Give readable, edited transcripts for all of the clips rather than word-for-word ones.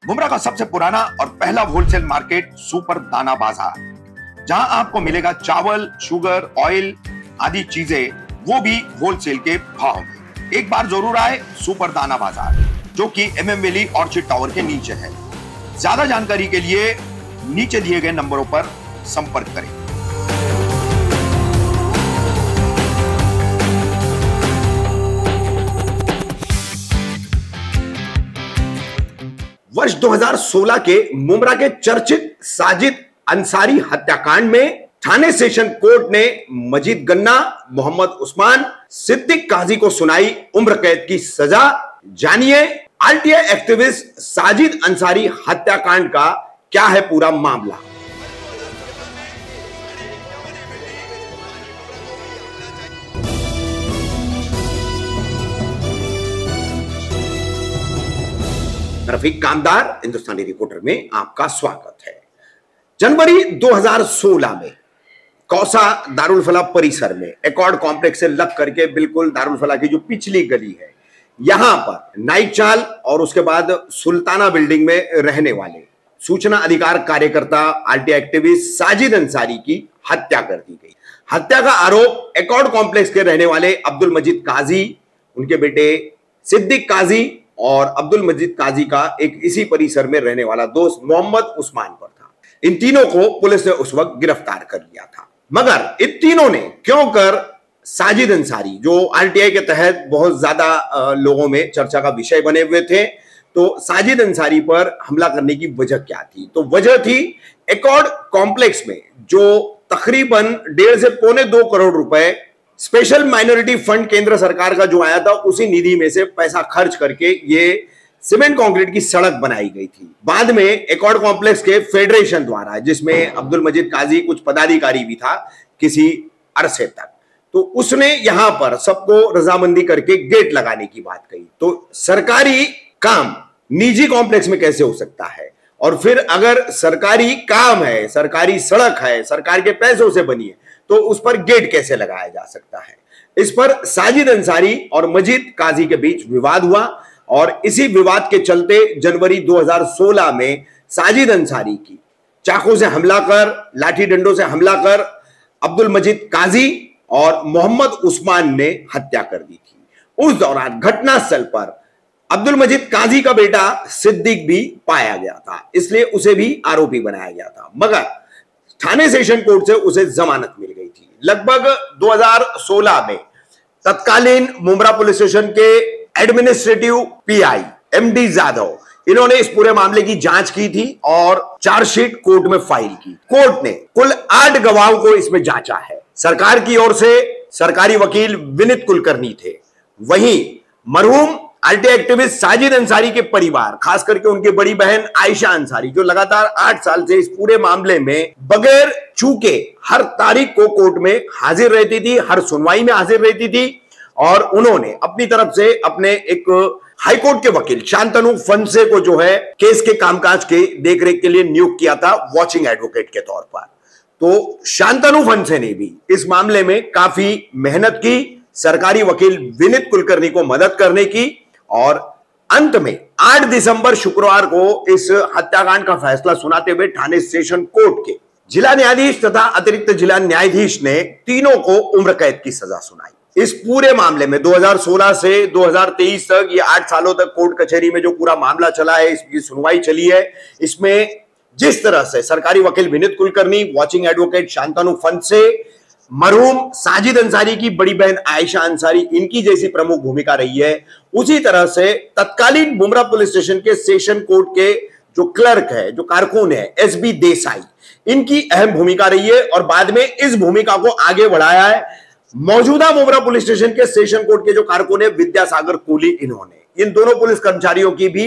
मुंब्रा का सबसे पुराना और पहला होलसेल मार्केट सुपर दाना बाजार, जहां आपको मिलेगा चावल, शुगर, ऑयल आदि चीजें, वो भी होलसेल के भाव में। एक बार जरूर आए सुपर दाना बाजार, जो कि MM वैली ऑर्चिड टावर के नीचे है। ज्यादा जानकारी के लिए नीचे दिए गए नंबरों पर संपर्क करें। वर्ष 2016 के मुंब्रा के चर्चित साजिद अंसारी हत्याकांड में थाने सेशन कोर्ट ने मजीद गन्ना, मोहम्मद उस्मान, सिद्दीक काजी को सुनाई उम्र कैद की सजा। जानिए RTI एक्टिविस्ट साजिद अंसारी हत्याकांड का क्या है पूरा मामला। रफीक कामदार हिंदुस्तानी रिपोर्टर में आपका स्वागत है। जनवरी 2016 में कौसा दारुल फलाह परिसर में एकॉर्ड कॉम्प्लेक्स से लग करके बिल्कुल दारुल फलाह की जो पिछली गली है, यहां पर नाइक चाल और उसके बाद सुल्ताना बिल्डिंग में रहने वाले सूचना अधिकार कार्यकर्ता RTI एक्टिविस्ट साजिद अंसारी की हत्या कर दी गई। हत्या का आरोप एकॉर्ड कॉम्प्लेक्स के रहने वाले अब्दुल मजीद काजी, उनके बेटे सिद्दीक काजी और अब्दुल मजीद काजी का एक इसी परिसर में रहने वाला दोस्त मोहम्मद उस्मान पर था। इन तीनों को पुलिस ने उस वक्त गिरफ्तार कर लिया था, मगर इन तीनों ने क्यों कर साजिद अंसारी, जो RTI के तहत बहुत ज्यादा लोगों में चर्चा का विषय बने हुए थे, तो साजिद अंसारी पर हमला करने की वजह क्या थी? तो वजह थी एकॉर्ड कॉम्प्लेक्स में जो तकरीबन 1.5 से पौने 2 करोड़ रुपए स्पेशल माइनॉरिटी फंड केंद्र सरकार का जो आया था, उसी निधि में से पैसा खर्च करके ये सीमेंट कंक्रीट की सड़क बनाई गई थी। बाद में एकॉर्ड कॉम्प्लेक्स के फेडरेशन द्वारा, जिसमें अब्दुल मजीद काजी कुछ पदाधिकारी भी था किसी अरसे तक, तो उसने यहां पर सबको रजामंदी करके गेट लगाने की बात कही। तो सरकारी काम निजी कॉम्प्लेक्स में कैसे हो सकता है? और फिर अगर सरकारी काम है, सरकारी सड़क है, सरकार के पैसों से बनी है, तो उस पर गेट कैसे लगाया जा सकता है? इस पर साजिद अंसारी और मजीद काजी के बीच विवाद हुआ और इसी विवाद के चलते जनवरी 2016 में साजिद अंसारी की चाकू से हमला कर, लाठी डंडों से हमला कर अब्दुल मजीद काजी और मोहम्मद उस्मान ने हत्या कर दी थी। उस दौरान घटनास्थल पर अब्दुल मजीद काजी का बेटा सिद्दीक भी पाया गया था, इसलिए उसे भी आरोपी बनाया गया था, मगर थाने सेशन कोर्ट से उसे जमानत मिल गई थी। लगभग 2016 में तत्कालीन मुंब्रा पुलिस स्टेशन के एडमिनिस्ट्रेटिव PI MD जाधव, इन्होंने इस पूरे मामले की जांच की थी और चार्जशीट कोर्ट में फाइल की। कोर्ट ने कुल 8 गवाहों को इसमें जांचा है। सरकार की ओर से सरकारी वकील विनीत कुलकर्णी थे। वहीं मरहूम RTI एक्टिविस्ट साजिद अंसारी के परिवार, खास करके उनकी बड़ी बहन आयशा अंसारी, जो लगातार 8 साल से इस पूरे मामले में बगैर चूके हर तारीख को कोर्ट में हाजिर रहती थी, हर सुनवाई में हाजिर रहती थी, और उन्होंने अपनी तरफ से अपने एक हाईकोर्ट के वकील शांतनु फंसे को जो है केस के कामकाज के देखरेख के लिए नियुक्त किया था वॉचिंग एडवोकेट के तौर पर। तो शांतनु फंसे ने भी इस मामले में काफी मेहनत की, सरकारी वकील विनीत कुलकर्णी को मदद करने की, और अंत में 8 दिसंबर शुक्रवार को इस हत्याकांड का फैसला सुनाते हुए थाने सेशन कोर्ट के जिला न्यायाधीश तथा अतिरिक्त जिला न्यायाधीश ने तीनों को उम्र कैद की सजा सुनाई। इस पूरे मामले में 2016 से 2023 तक, ये 8 सालों तक कोर्ट कचहरी में जो पूरा मामला चला है, इसकी सुनवाई चली है, इसमें जिस तरह से सरकारी वकील विनीत कुलकर्णी, वॉचिंग एडवोकेट शांतनु फंसे, मरहूम साजिद अंसारी की बड़ी बहन आयशा अंसारी, इनकी जैसी प्रमुख भूमिका रही है, उसी तरह से तत्कालीन मुंब्रा पुलिस स्टेशन के सेशन कोर्ट के जो क्लर्क है, जो कारकुन है, SB देसाई, इनकी अहम भूमिका रही है और बाद में इस भूमिका को आगे बढ़ाया है मौजूदा मुंब्रा पुलिस स्टेशन के सेशन कोर्ट के जो कारकुन है विद्यासागर कोहली, इन्होंने। इन दोनों पुलिस कर्मचारियों की भी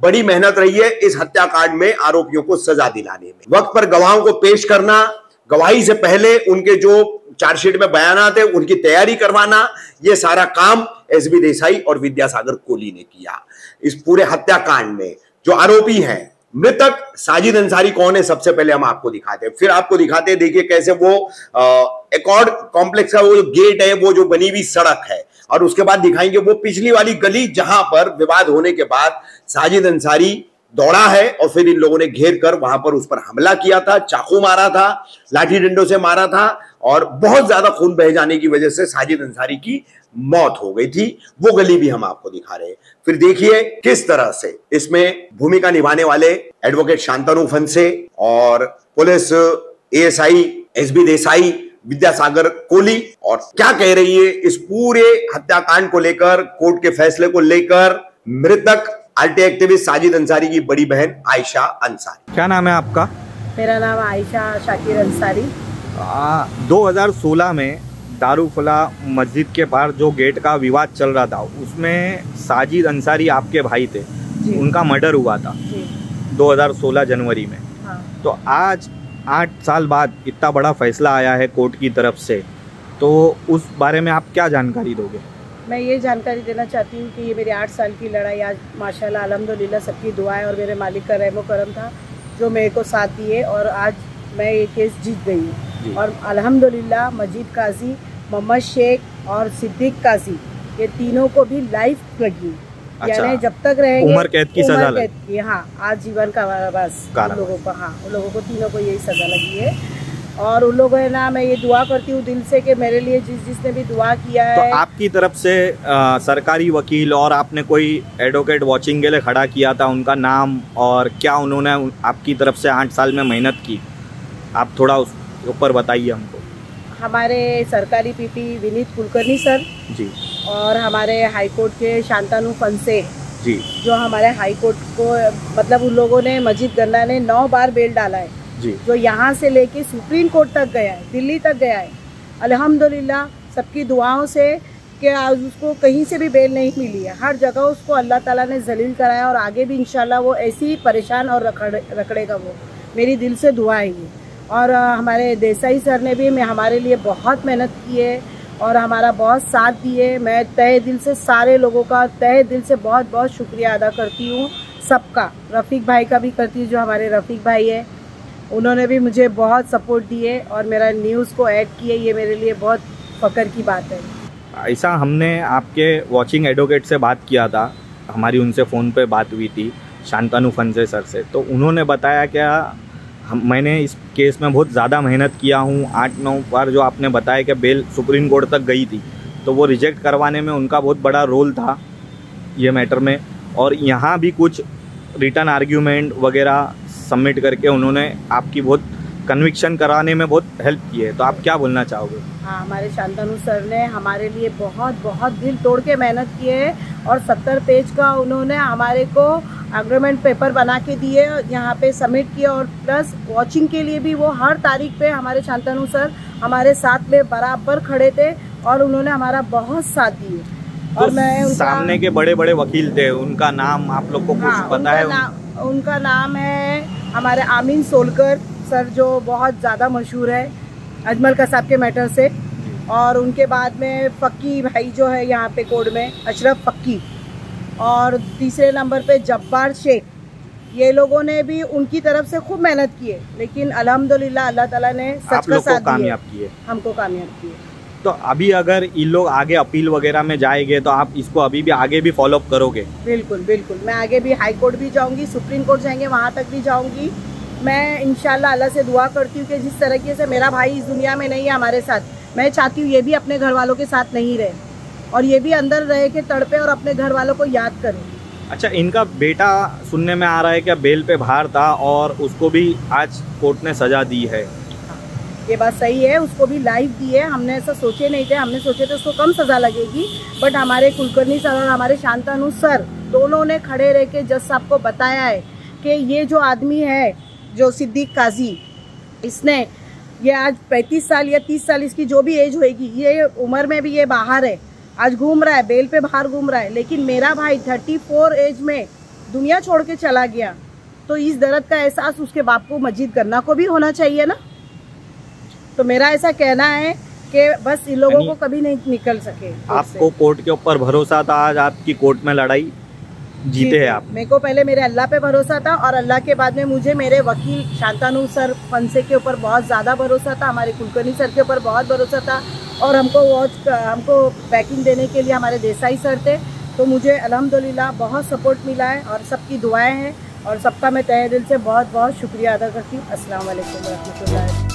बड़ी मेहनत रही है इस हत्याकांड में आरोपियों को सजा दिलाने में। वक्त पर गवाहों को पेश करना, गवाही से पहले उनके जो चार्जशीट में बयानात है उनकी तैयारी करवाना, यह सारा काम SB देसाई और विद्यासागर कोहली ने किया। इस पूरे हत्याकांड में जो आरोपी हैं, मृतक साजिद अंसारी कौन है, सबसे पहले हम आपको दिखाते हैं, फिर आपको दिखाते हैं, देखिए कैसे वो एकॉर्ड कॉम्प्लेक्स का वो जो गेट है, वो जो बनी हुई सड़क है, और उसके बाद दिखाएंगे वो पिछली वाली गली जहां पर विवाद होने के बाद साजिद अंसारी दौड़ा है और फिर इन लोगों ने घेर कर वहां पर उस पर हमला किया था, चाकू मारा था, लाठी डंडों से मारा था और बहुत ज्यादा खून बह जाने की वजह से साजिद अंसारी की मौत हो गई थी। वो गली भी हम आपको दिखा रहे हैं। फिर देखिए किस तरह से इसमें भूमिका निभाने वाले एडवोकेट शांतनु फंसे और police ASI SB Desai, Vidyasagar Kohli और क्या कह रही है इस पूरे हत्याकांड को लेकर, कोर्ट के फैसले को लेकर मृतक आरटी एक्टिविस्ट साजिद अंसारी की बड़ी बहन आयशा अंसारी। क्या नाम है आपका? मेरा नाम आयशा शाकिर अंसारी। 2016 में दारुफला मस्जिद के पार जो गेट का विवाद चल रहा था उसमें साजिद अंसारी आपके भाई थे, उनका मर्डर हुआ था 2016 जनवरी में। हाँ। तो आज 8 साल बाद इतना बड़ा फैसला आया है कोर्ट की तरफ से, तो उस बारे में आप क्या जानकारी दोगे? मैं ये जानकारी देना चाहती हूँ कि ये मेरी 8 साल की लड़ाई आज माशाल्लाह अल्हम्दुलिल्लाह सबकी दुआएं और मेरे मालिक का रहमो करम था जो मेरे को साथ दिए और आज मैं ये केस जीत गई हूँ। और अल्हम्दुलिल्लाह मजीद काजी, मोहम्मद शेख और सिद्दीक काजी ये तीनों को भी लाइफ लगी। अच्छा। यानी जब तक रहेंगे उम्र कैद की सजा लगी। हाँ, आजीवन कारावास उन लोगों को। हाँ, उन लोगों को तीनों को यही सजा लगी है। और उन लोगों है ना, मैं ये दुआ करती हूँ दिल से कि मेरे लिए जिसने भी दुआ किया है। तो आपकी तरफ से सरकारी वकील और आपने कोई एडवोकेट वॉचिंग के लिए खड़ा किया था, उनका नाम और क्या उन्होंने आपकी तरफ से 8 साल में मेहनत की, आप थोड़ा उस ऊपर बताइए हमको। हमारे सरकारी पीपी विनीत कुलकर्णी सर जी, और हमारे हाईकोर्ट के शांतनु फंसे जी, जो हमारे हाईकोर्ट को मतलब उन लोगों ने, मजीद गन्ना ने 9 बार बेल डाला है जी, जो यहाँ से लेके सुप्रीम कोर्ट तक गया है, दिल्ली तक गया है। अल्हम्दुलिल्लाह सबकी दुआओं से कि आज उसको कहीं से भी बेल नहीं मिली है, हर जगह उसको अल्लाह ताला ने जलील कराया और आगे भी इंशाल्लाह वो ऐसे ही परेशान और रखड़ेगा। वो मेरी दिल से दुआ है ये। और हमारे देसाई सर ने भी हमारे लिए बहुत मेहनत की है और हमारा बहुत साथ दिए। मैं तहे दिल से सारे लोगों का तहे दिल से बहुत बहुत शुक्रिया अदा करती हूँ, सबका। रफ़ीक भाई का भी करती हूँ, जो हमारे रफ़ीक भाई है, उन्होंने भी मुझे बहुत सपोर्ट दिए और मेरा न्यूज़ को ऐड किए। ये मेरे लिए बहुत फ़ख्र की बात है। ऐसा हमने आपके वॉचिंग एडवोकेट से बात किया था, हमारी उनसे फ़ोन पे बात हुई थी शांतनु फंसे सर से, तो उन्होंने बताया क्या मैंने इस केस में बहुत ज़्यादा मेहनत किया हूँ। 8-9 बार जो आपने बताया कि बेल सुप्रीम कोर्ट तक गई थी, तो वो रिजेक्ट करवाने में उनका बहुत बड़ा रोल था ये मैटर में। और यहाँ भी कुछ रिटर्न आर्ग्यूमेंट वगैरह सबमिट करके उन्होंने आपकी बहुत कन्विक्शन कराने में बहुत हेल्प की है। तो आप क्या बोलना चाहोगे? हाँ, हमारे शांतनु सर ने हमारे लिए बहुत बहुत दिल तोड़ के मेहनत की है और 70 पेज का उन्होंने हमारे को एग्रीमेंट पेपर बना के दिए, यहाँ पे सबमिट किया। और प्लस वॉचिंग के लिए भी वो हर तारीख पे हमारे शांतनु सर हमारे साथ में बराबर खड़े थे और उन्होंने हमारा बहुत साथ दिए। और तो मैं सामने के बड़े बड़े वकील थे, उनका नाम आप लोग को कुछ पता है? उनका नाम है हमारे आमीन सोलकर सर, जो बहुत ज़्यादा मशहूर है अजमल कसाब के मैटर से। और उनके बाद में फ़क्की भाई जो है यहाँ पे कोर्ट में, अशरफ फ़क्की। और तीसरे नंबर पे जब्बार शेख। ये लोगों ने भी उनकी तरफ से खूब मेहनत की है, लेकिन अल्हम्दुलिल्लाह अल्लाह ताला ने सच का साथ कामयाब किए, हमको कामयाब किए। तो अभी अगर इन लोग आगे अपील वगैरह में जाएंगे तो आप इसको अभी भी आगे भी फॉलोअप करोगे? बिल्कुल बिल्कुल, मैं आगे भी हाई कोर्ट भी जाऊंगी, सुप्रीम कोर्ट जाएंगे, वहाँ तक भी जाऊंगी। मैं इंशाल्लाह अल्लाह से दुआ करती हूँ कि जिस तरीके से मेरा भाई इस दुनिया में नहीं है हमारे साथ, मैं चाहती हूँ ये भी अपने घर वालों के साथ नहीं रहे और ये भी अंदर रह के तड़पे और अपने घर वालों को याद करें। अच्छा, इनका बेटा सुनने में आ रहा है कि बेल पे बाहर था और उसको भी आज कोर्ट ने सजा दी है। ये बात सही है, उसको भी लाइफ दी है। हमने ऐसा सोचे नहीं थे, हमने सोचे थे उसको कम सजा लगेगी, बट हमारे कुलकर्णी सर और हमारे शांतनु सर दोनों ने खड़े रह के जज साहब को बताया है कि ये जो आदमी है, जो सिद्दीक काजी, इसने ये आज 35 साल या 30 साल इसकी जो भी एज होएगी, ये उम्र में भी ये बाहर है, आज घूम रहा है, बेल पे बाहर घूम रहा है। लेकिन मेरा भाई 34 एज में दुनिया छोड़ के चला गया, तो इस दर्द का एहसास उसके बाप को, मजीद गन्ना को भी होना चाहिए ना। तो मेरा ऐसा कहना है कि बस इन लोगों को कभी नहीं निकल सके। आपको कोर्ट के ऊपर भरोसा था, आज आपकी कोर्ट में लड़ाई जीते हैं आप? मेरे को पहले मेरे अल्लाह पे भरोसा था और अल्लाह के बाद में मुझे मेरे वकील शांतनु सर फंसे के ऊपर बहुत ज़्यादा भरोसा था, हमारे कुलकर्णी सर के ऊपर बहुत भरोसा था और हमको बैकिंग देने के लिए हमारे देसाई सर थे। तो मुझे अल्हम्दुलिल्लाह बहुत सपोर्ट मिला है और सबकी दुआएं हैं। और सबका मैं तहे दिल से बहुत बहुत शुक्रिया अदा करती हूँ। अस्सलाम वालेकुम रहमतुल्लाह।